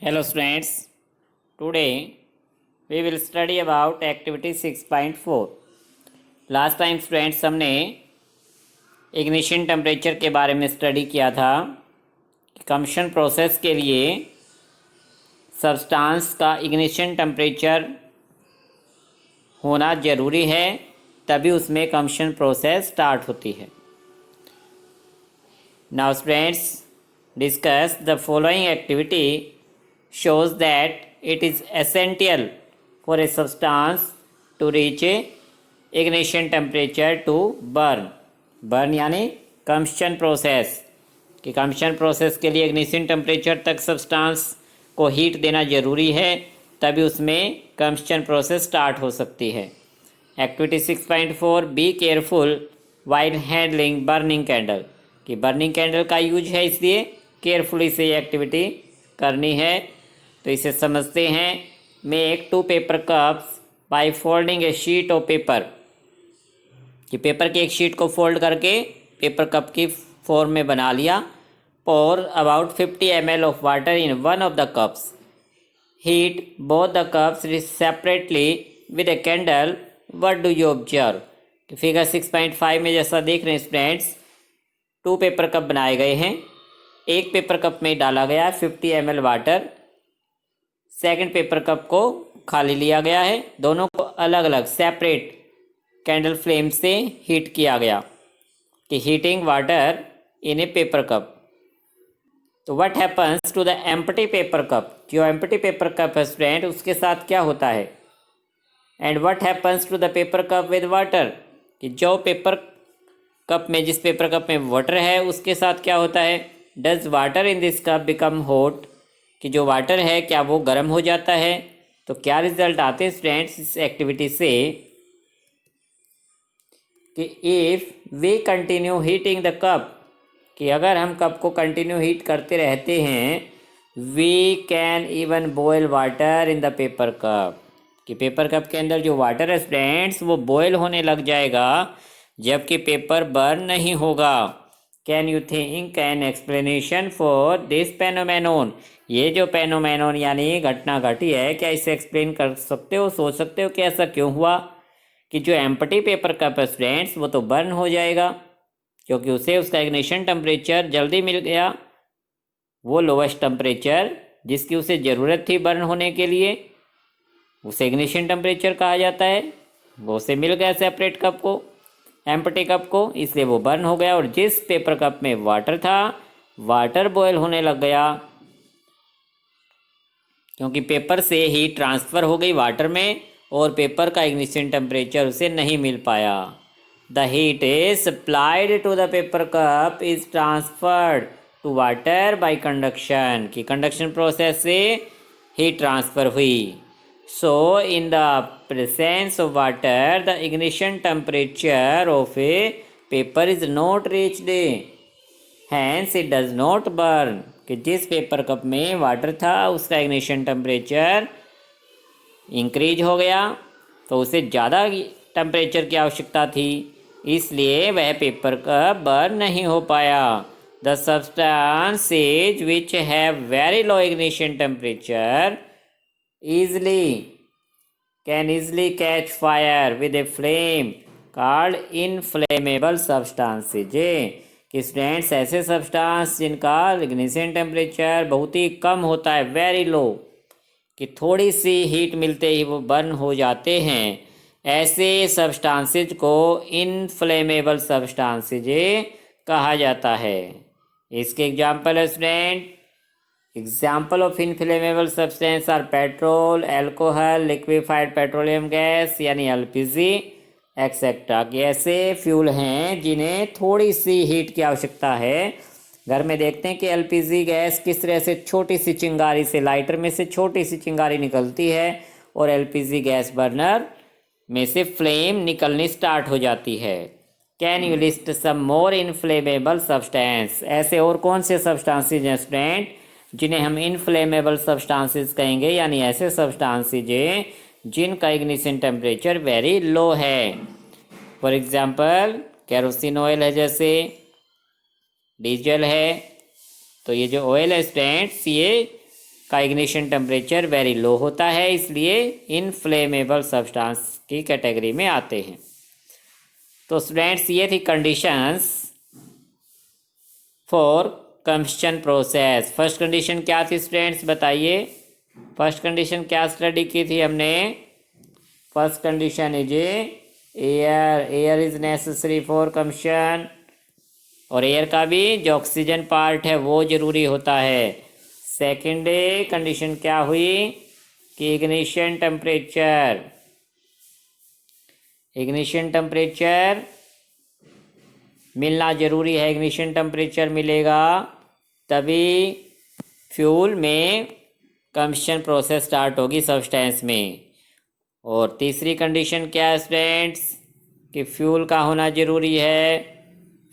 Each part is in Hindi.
Hello students, today we will study about activity 6.4. Last time students हमने इग्निशन टेम्परेचर के बारे में स्टडी किया था कि कंबशन प्रोसेस के लिए सब्सटेंस का इग्निशन टेम्परेचर होना ज़रूरी है, तभी उसमें कंबशन प्रोसेस स्टार्ट होती है. Now students, discuss the following activity shows that it is essential for a substance to reach a ignition temperature to burn यानी कंबशन प्रोसेस कि कंबशन प्रोसेस के लिए इग्निशन टेम्परेचर तक सब्सटेंस को हीट देना ज़रूरी है, तभी उसमें कंबशन प्रोसेस स्टार्ट हो सकती है. Activity 6.4 be careful while handling burning candle कि बर्निंग कैंडल का यूज है, इसलिए केयरफुली से ये एक्टिविटी करनी है. तो इसे समझते हैं. Make 2 paper cups by folding A sheet of paper कि पेपर की एक शीट को फोल्ड करके पेपर कप की फॉर्म में बना लिया. और about 50 ml of water in one of the cups. Heat both the cups separately with a candle. What do you observe? Figure 6.5 में जैसा देख रहे हैं स्टूडेंट्स, 2 पेपर कप बनाए गए हैं. एक पेपर कप में डाला गया 50 ml water, second paper cup को खाली लिया गया है. दोनों को अलग अलग सेपरेट कैंडल फ्लेम से हीट किया गया कि heating water in a paper cup. तो what happens to the empty paper cup? जो एम्प्टी पेपर कप है स्टूडेंट, उसके साथ क्या होता है? And what happens to the paper cup with water कि जो पेपर कप में, जिस पेपर कप में वाटर है, उसके साथ क्या होता है? Does water in this cup become hot कि जो वाटर है क्या वो गर्म हो जाता है? तो क्या रिजल्ट आते हैं स्टूडेंट्स इस एक्टिविटी से कि if we continue heating the cup कि अगर हम कप को कंटिन्यू हीट करते रहते हैं, we can even boil water in the paper cup कि पेपर कप के अंदर जो वाटर है स्टूडेंट्स वो बॉयल होने लग जाएगा, जबकि पेपर बर्न नहीं होगा. Can you think an explanation for this phenomenon? ये जो फेनोमेनन यानी घटना घटी है, क्या इसे एक्सप्लेन कर सकते हो, सोच सकते हो कि ऐसा क्यों हुआ कि जो एम्प्टी पेपर कप है स्टूडेंट्स वो तो बर्न हो जाएगा क्योंकि उसे उसका इग्निशन टेम्परेचर जल्दी मिल गया. वो लोवेस्ट टेम्परेचर जिसकी उसे ज़रूरत थी बर्न होने के लिए, उसे इग्निशन टेम्परेचर कहा जाता है, वो उसे मिल गया सेपरेट कप को, एम्प्टी कप को, इसलिए वो बर्न हो गया. और जिस पेपर कप में वाटर था, वाटर बॉयल होने लग गया क्योंकि पेपर से हीट ट्रांसफ़र हो गई वाटर में और पेपर का इग्निशन टेम्परेचर उसे नहीं मिल पाया. The heat is supplied to the paper cup is transferred to water by conduction कि कंडक्शन प्रोसेस से हीट ट्रांसफ़र हुई. So in the presence of water the ignition temperature of a paper is not reached, hence it does not burn कि जिस पेपर कप में वाटर था उसका इग्निशन टेम्परेचर इंक्रीज हो गया, तो उसे ज़्यादा टेम्परेचर की आवश्यकता थी, इसलिए वह पेपर कप बर्न नहीं हो पाया. The substances which have very low ignition temperature can easily catch fire with a flame called inflammable substances. कि स्टूडेंट्स ऐसे सब्सटेंस जिनका इग्निशन टेम्परेचर बहुत ही कम होता है, वेरी लो, कि थोड़ी सी हीट मिलते ही वो बर्न हो जाते हैं, ऐसे सब्सटेंसेज को इनफ्लेमेबल सब्सटेंसेज कहा जाता है. इसके एग्जांपल है student, example of inflammable substance are petrol, alcohol, liquefied petroleum gas यानी एलपीजी एक्सेट्रा. कि ऐसे फ्यूल हैं जिन्हें थोड़ी सी हीट की आवश्यकता है. घर में देखते हैं कि एलपीजी गैस किस तरह से छोटी सी चिंगारी से, लाइटर में से छोटी सी चिंगारी निकलती है और एलपीजी गैस बर्नर में से फ्लेम निकलनी स्टार्ट हो जाती है. Can you list some more inflammable substance? ऐसे और कौन से सब्सटेंसेज हैं स्टूडेंट जिन्हें हम इनफ्लेमेबल सब्सटेंसेस कहेंगे, यानी ऐसे सब्सटेंसेज जिनका इग्निशन टेम्परेचर वेरी लो है. फॉर एग्जांपल केरोसिन ऑयल है, जैसे डीजल है. तो ये जो ऑयल है स्टूडेंट्स, ये का इग्निशन टेम्परेचर वेरी लो होता है, इसलिए इनफ्लेमेबल सब्सटेंस की कैटेगरी में आते हैं। तो स्टूडेंट्स ये थी conditions for combustion process. First condition क्या थी स्टूडेंट्स बताइए, फर्स्ट कंडीशन क्या स्टडी की थी हमने? First condition is air is necessary for combustion, और एयर का भी जो ऑक्सीजन पार्ट है वो जरूरी होता है। सेकेंड कंडीशन क्या हुई कि इग्निशन टेम्परेचर मिलना ज़रूरी है। इग्निशन टेम्परेचर मिलेगा तभी फ्यूल में कंबशन प्रोसेस स्टार्ट होगी सब्सटेंस में। और तीसरी कंडीशन क्या है स्टूडेंट्स कि फ्यूल का होना ज़रूरी है,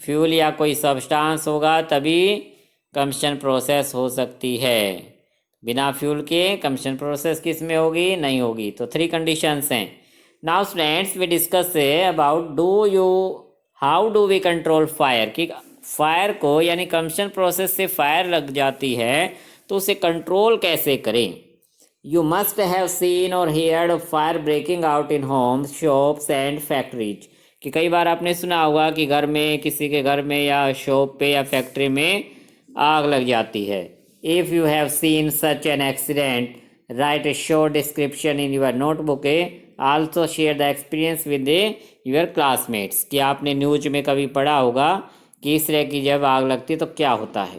फ्यूल या कोई सब्सटेंस होगा तभी कंबशन प्रोसेस हो सकती है। बिना फ्यूल के कंबशन प्रोसेस किस में होगी? नहीं होगी। तो 3 कंडीशंस हैं। Now students we discuss about how do we control fire, कि फायर को यानी कंबशन प्रोसेस से फायर लग जाती है तो उसे कंट्रोल कैसे करें। यू मस्ट हैव सीन और heard fire breaking out in homes, shops and factories, कि कई बार आपने सुना होगा कि घर में, किसी के घर में या शॉप पे या फैक्ट्री में आग लग जाती है। If you have seen such an accident, write a short description in your notebook. Also share the experience with your classmates, कि आपने न्यूज में कभी पढ़ा होगा कि इस तरह की जब आग लगती तो क्या होता है।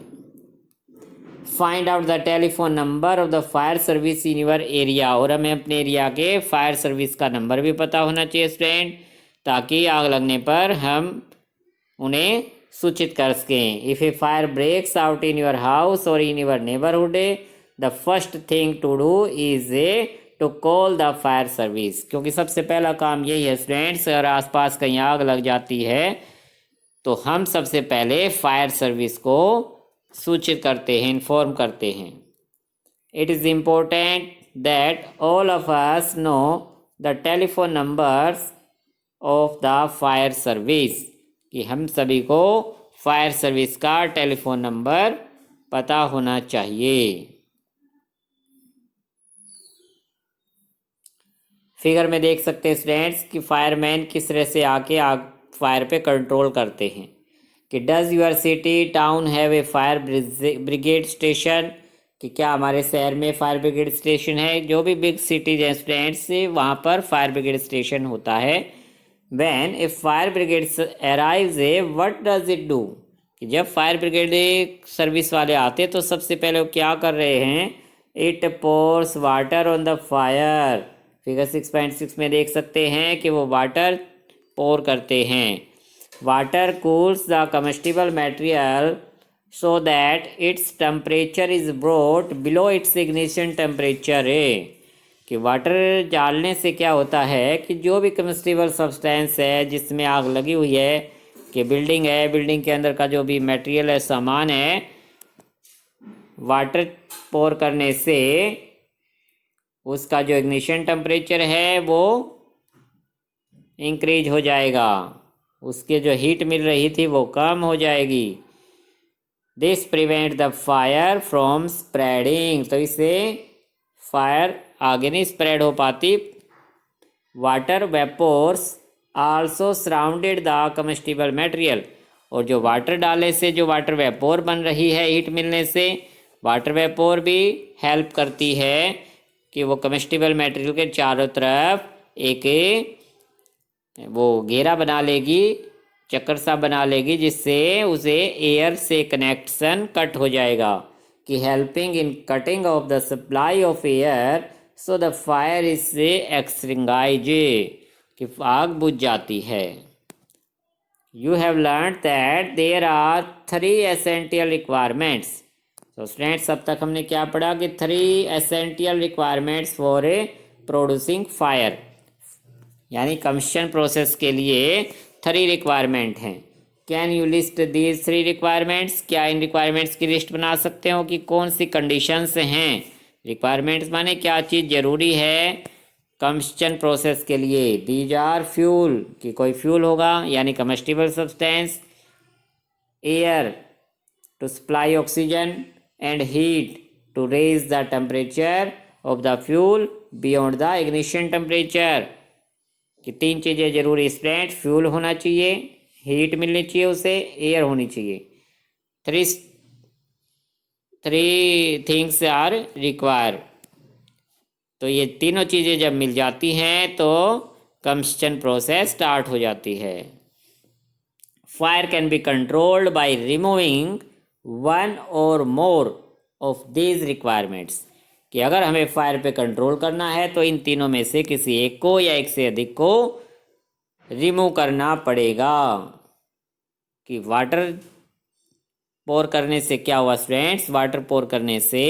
Find out the telephone number of the fire service in your area, और हमें अपने एरिया के फायर सर्विस का नंबर भी पता होना चाहिए स्टूडेंट, ताकि आग लगने पर हम उन्हें सूचित कर सकें। If a fire breaks out in your house और in your neighbourhood, the first thing to do is to call the fire service, क्योंकि सबसे पहला काम यही है स्टूडेंट्स, अगर आसपास कहीं आग लग जाती है तो हम सबसे पहले फायर सर्विस को सूचित करते हैं, इन्फॉर्म करते हैं। It is important that all of us know the telephone numbers of the fire service, कि हम सभी को फायर सर्विस का टेलीफोन नंबर पता होना चाहिए। फिगर में देख सकते हैं स्टूडेंट्स कि फायरमैन किस तरह से आके आग फायर पे कंट्रोल करते हैं। कि does your city town have a fire brigade station, कि क्या हमारे शहर में फायर ब्रिगेड स्टेशन है। जो भी बिग सिटीज हैं स्टूडेंट्स वहाँ पर फायर ब्रिगेड स्टेशन होता है। When A fire brigade arrives what does it do, कि जब फायर ब्रिगेड सर्विस वाले आते तो सबसे पहले वो क्या कर रहे हैं? It pores water on the fire. Figure 6.6 में देख सकते हैं कि वो वाटर पोर करते हैं। Water cools the combustible material so that its temperature is brought below it's ignition temperature है। कि वाटर डालने से क्या होता है कि जो भी कम्बस्टिबल सब्सटेंस है जिसमें आग लगी हुई है, कि बिल्डिंग है, बिल्डिंग के अंदर का जो भी मटेरियल है, सामान है, वाटर पोर करने से उसका जो इग्निशन टेम्परेचर है वो इंक्रीज हो जाएगा, उसके जो हीट मिल रही थी वो कम हो जाएगी। This prevent the fire from spreading, तो इससे फायर आगे नहीं स्प्रेड हो पाती। Water vapours also surrounded the combustible material, और जो वाटर डालने से जो वाटर वेपोर बन रही है हीट मिलने से, वाटर वेपोर भी हेल्प करती है कि वो कम्बस्टिबल मटेरियल के चारों तरफ एक वो घेरा बना लेगी, चक्कर सा बना लेगी, जिससे उसे एयर से कनेक्शन कट हो जाएगा। कि helping in cutting off the supply of air so the fire is extinguished, कि आग बुझ जाती है। You have learn that there are 3 essential requirements. तो स्टूडेंट्स अब तक हमने क्या पढ़ा कि 3 essential requirements for a producing fire, यानी कंबशन प्रोसेस के लिए 3 रिक्वायरमेंट हैं। Can you list these 3 requirements, क्या इन रिक्वायरमेंट्स की लिस्ट बना सकते हो कि कौन सी कंडीशंस हैं? रिक्वायरमेंट्स माने क्या चीज़ ज़रूरी है कंबशन प्रोसेस के लिए। दीज आर फ्यूल, कि कोई फ्यूल होगा यानी combustible substance, air to supply oxygen and heat to raise the temperature of the fuel beyond the ignition temperature। कि 3 चीज़ें जरूरी स्टूडेंट, फ्यूल होना चाहिए, हीट मिलनी चाहिए उसे, एयर होनी चाहिए। Three things are require. तो ये तीनों चीज़ें जब मिल जाती हैं तो कंबस्चन प्रोसेस स्टार्ट हो जाती है। Fire can be controlled by removing one और मोर ऑफ दीज रिक्वायरमेंट्स। कि अगर हमें फायर पे कंट्रोल करना है तो इन तीनों में से किसी एक को या एक से अधिक को रिमूव करना पड़ेगा। कि वाटर पोर करने से क्या हुआ स्टूडेंट्स, वाटर पोर करने से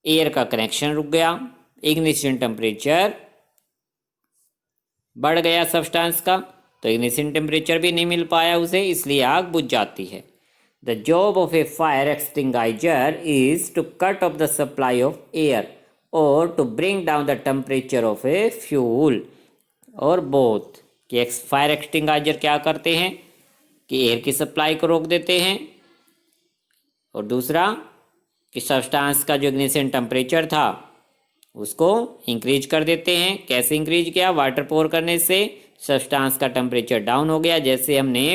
एयर का कनेक्शन रुक गया, इग्निशन टेम्परेचर बढ़ गया सब्सटेंस का, तो इग्निशन टेम्परेचर भी नहीं मिल पाया उसे, इसलिए आग बुझ जाती है। The job of a fire extinguisher is to cut off the supply of air और to bring down the temperature of a fuel और बोथ। कि फायर एक्सटिंगाइजर क्या करते हैं कि एयर की सप्लाई को रोक देते हैं, और दूसरा कि सब्सटेंस का जो इग्निशन टेम्परेचर था उसको इंक्रीज कर देते हैं। कैसे इंक्रीज किया? वाटर पोर करने से सब्सटेंस का टेम्परेचर डाउन हो गया। जैसे हमने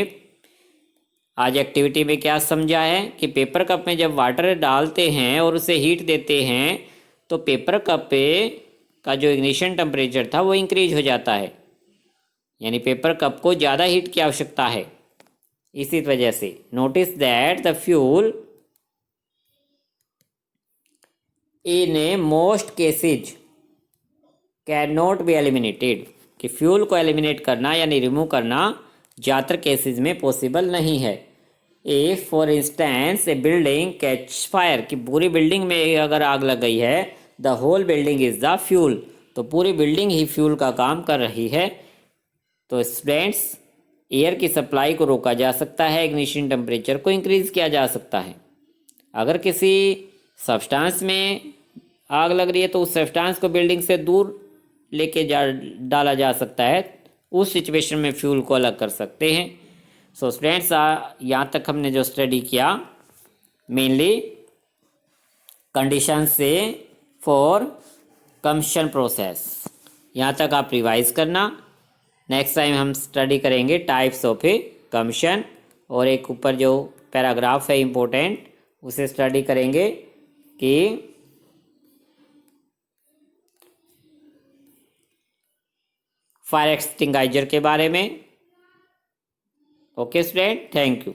आज एक्टिविटी में क्या समझा है कि पेपर कप में जब वाटर डालते हैं और उसे हीट देते हैं तो पेपर कप पे का जो इग्निशन टेम्परेचर था वो इंक्रीज हो जाता है, यानी पेपर कप को ज़्यादा हीट की आवश्यकता है। इसी वजह से notice that the fuel in a most cases can not be eliminated. कि फ्यूल को एलिमिनेट करना यानी रिमूव करना ज़्यादातर केसेज में पॉसिबल नहीं है। If for instance a building catch fire, कि पूरी बिल्डिंग में अगर आग लग गई है, the whole building is the fuel, तो पूरी बिल्डिंग ही फ्यूल का काम कर रही है। तो स्टूडेंट्स, एयर की सप्लाई को रोका जा सकता है, इग्निशन टेम्परेचर को इंक्रीज किया जा सकता है। अगर किसी सब्सटेंस में आग लग रही है तो उस सब्सटेंस को बिल्डिंग से दूर लेके डाला जा सकता है, उस सिचुएशन में फ्यूल को अलग कर सकते हैं। सो स्टूडेंट्स, यहाँ तक हमने जो स्टडी किया मेनली कंडीशन से फॉर कंबशन प्रोसेस, यहाँ तक आप रिवाइज करना। नेक्स्ट टाइम हम स्टडी करेंगे टाइप्स ऑफ ए कंबशन, और एक ऊपर जो पैराग्राफ है इम्पोर्टेंट उसे स्टडी करेंगे कि फायर एक्सटिंगाइजर के बारे में। Okay student, thank you.